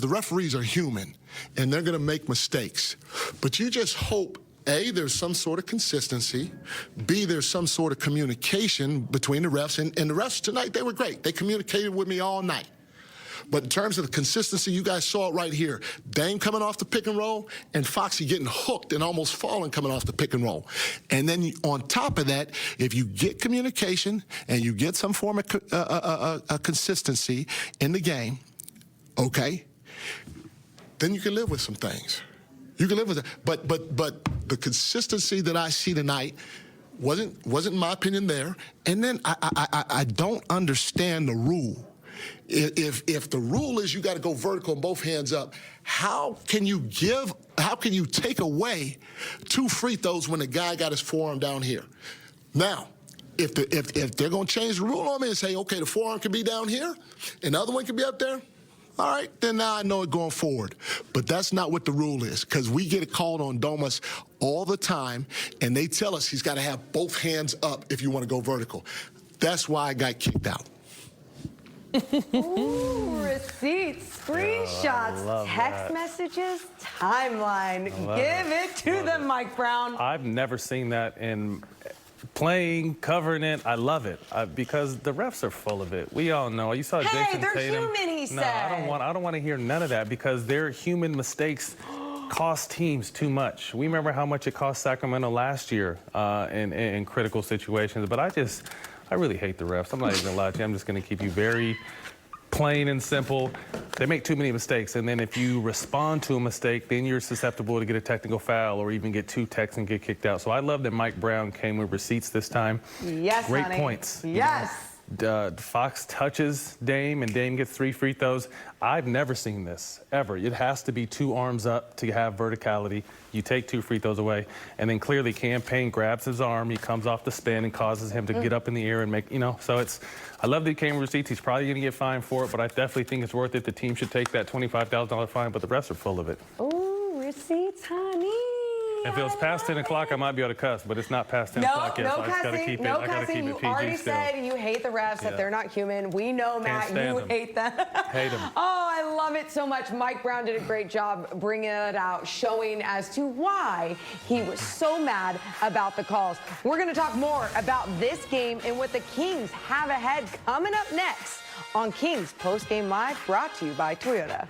The referees are human, and they're going to make mistakes. But you just hope, A, there's some sort of consistency, B, there's some sort of communication between the refs. And the refs tonight, they were great. They communicated with me all night. But in terms of the consistency, you guys saw it right here. Dame coming off the pick and roll, and Foxy getting hooked and almost falling coming off the pick and roll. And then on top of that, if you get communication and you get some form of consistency in the game, okay, then you can live with some things. You can live with it. But the consistency that I see tonight wasn't in my opinion there. And then I don't understand the rule. If the rule is you got to go vertical and both hands up, how can you take away 2 free throws when the guy got his forearm down here? Now, if they're going to change the rule on me and say, okay, the forearm can be down here and the other one can be up there, all right, then now I know it going forward. But that's not what the rule is, because we get it called on Domas all the time, and they tell us he's got to have both hands up if you want to go vertical. That's why I got kicked out. Ooh, receipts, screenshots, text messages, timeline. Give it to them, Mike Brown. I've never seen that in playing, covering it. I love it because the refs are full of it. We all know. You saw Jason they're Tatum. human, he said. No, I don't want to hear none of that because their human mistakes cost teams too much. We remember how much it cost Sacramento last year in critical situations. But I really hate the refs. I'm not even gonna lie to you. I'm just gonna keep you very plain and simple. They make too many mistakes, and then if you respond to a mistake, then you're susceptible to get a technical foul or even get 2 techs and get kicked out. So I love that Mike Brown came with receipts this time. Yes, Great honey. points. Yes. Fox touches Dame, and Dame gets 3 free throws. I've never seen this, ever. It has to be 2 arms up to have verticality. You take 2 free throws away, and then clearly Campaign grabs his arm. He comes off the spin and causes him to get up in the air and make, so I love that he came with receipts. He's probably going to get fined for it, but I definitely think it's worth it. The team should take that $25,000 fine, but the refs are full of it. Ooh, receipts, honey. If it was past 10 o'clock, I might be able to cuss, but it's not past 10 o'clock yet, so I just got to keep it. No cussing. You already said you hate the refs, that they're not human. We know, Matt, you hate them. Hate them. Oh, I love it so much. Mike Brown did a great job bringing it out, showing as to why he was so mad about the calls. We're going to talk more about this game and what the Kings have ahead coming up next on Kings Post Game Live, brought to you by Toyota.